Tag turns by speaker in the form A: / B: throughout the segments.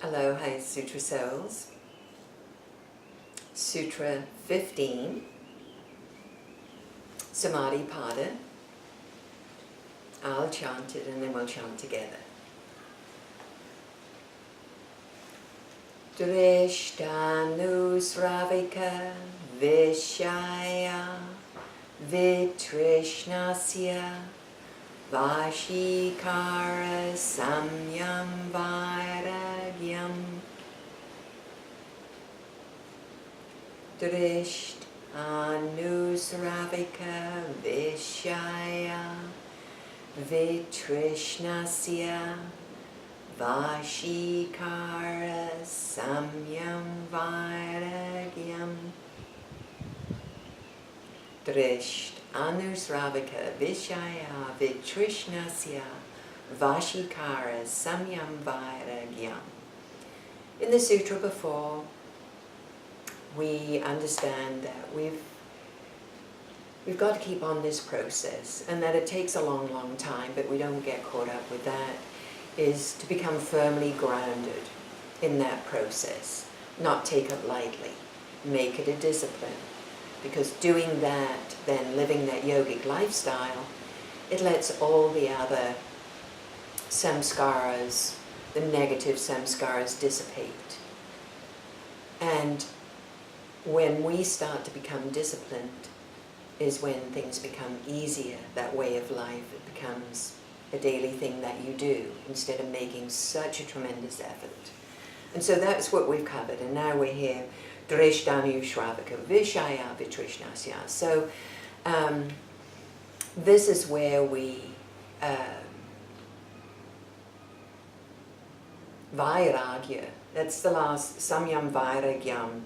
A: Aloha Sutra Souls. Sutra 15, Samadhi Pada. I'll chant it and then we'll chant together. Drishtanu Sravika Vishaya Vitrishnasya Vashikara Samyam Vairagyam. Drishtanu Sravika Vishaya Vitrishnasya Vashikara Samyam Vairagyam. Drisht Anusravika Vishaya Vitrishnasya Vashikara Samyam Vairagyam. In the sutra before, we understand that we've got to keep on this process and that it takes a long, long time, but we don't get caught up with that, is to become firmly grounded in that process, not take it lightly, make it a discipline. Because doing that, then living that yogic lifestyle, it lets all the other samskaras, the negative samskaras, dissipate. And when we start to become disciplined is when things become easier, that way of life. It becomes a daily thing that you do instead of making such a tremendous effort. And so that's what we've covered. And now we're here, Drishtanu Shravaka Vishaya Vitrishnasya. So this is where we Vairagya, that's the last, Samyam Vairagyam.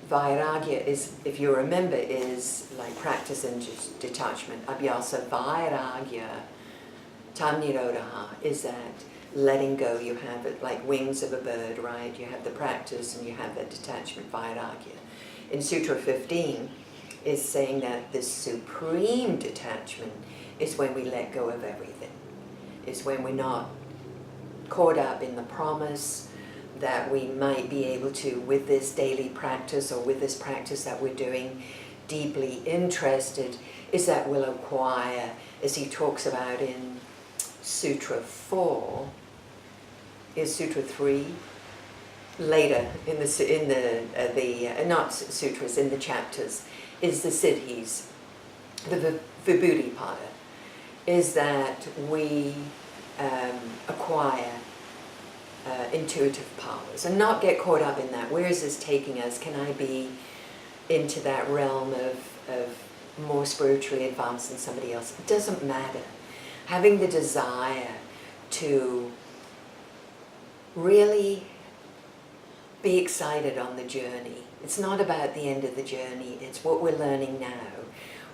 A: Vairagya is, if you remember, is like practice and detachment. Abhyasa Vairagya Tamnirodaha is that letting go. You have it like wings of a bird, right? You have the practice and you have that detachment, Vairagya. In Sutra 15 is saying that this supreme detachment is when we let go of everything. It's when we're not caught up in the promise that we might be able to, with this daily practice or with this practice that we're doing, deeply interested, is that we'll acquire, as he talks about in Sutra 4, is Sutra 3, later in the not sutras, in the chapters, is the siddhis, the vibhuti pada, is that we acquire intuitive powers and not get caught up in that. Where is this taking us? Can I be into that realm of more spiritually advanced than somebody else? It doesn't matter. Having the desire to really be excited on the journey. It's not about the end of the journey, it's what we're learning now,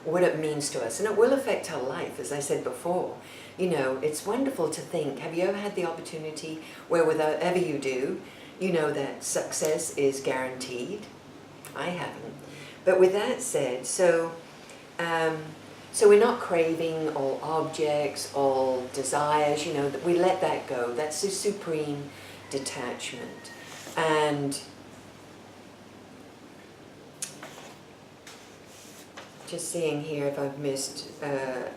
A: what it means to us. And it will affect our life, as I said before. You know, it's wonderful to think, have you ever had the opportunity where whatever you do, you know that success is guaranteed? I haven't. But with that said, so we're not craving all objects, all desires, you know, that we let that go. That's the supreme detachment. And just seeing here if I've missed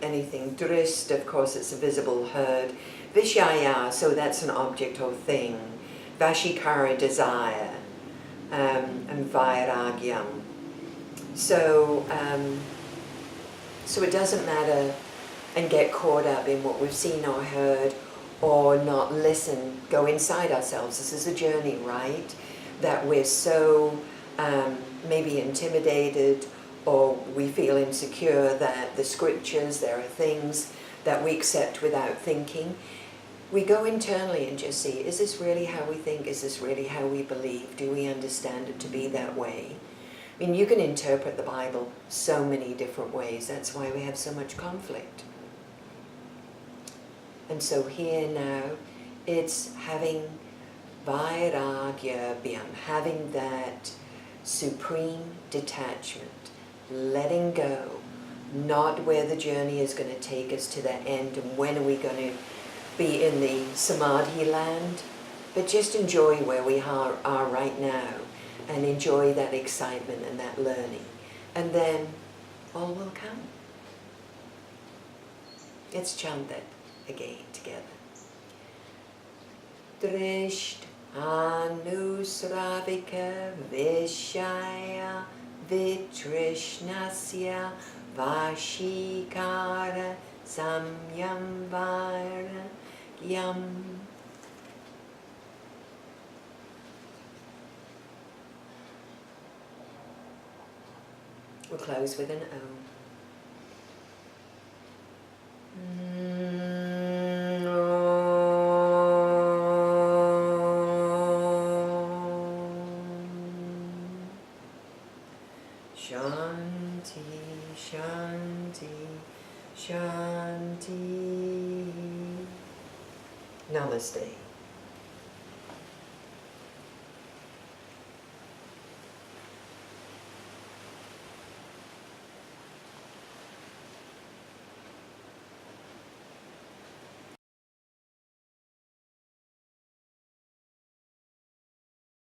A: anything. Drist, of course, it's a visible herd. Vishaya, so that's an object or thing. Vashikara, desire. And Vairagyam. So it doesn't matter and get caught up in what we've seen or heard or not listen, go inside ourselves. This is a journey, right? That we're so maybe intimidated or we feel insecure that the scriptures, there are things that we accept without thinking. We go internally and just see, is this really how we think? Is this really how we believe? Do we understand it to be that way? I mean, you can interpret the Bible so many different ways. That's why we have so much conflict. And so here now, it's having Vairagya Bhyam, having that supreme detachment, letting go, not where the journey is going to take us to the end and when are we going to be in the Samadhi land, But just enjoy where we are right now, and enjoy that excitement and that learning. And then all will come. Let's chant that again together. Drisht anusravika vishaya vitrishnasya vashikara samyam vairagyam. We'll close with an Om. Shanti, Shanti, Shanti. Namaste.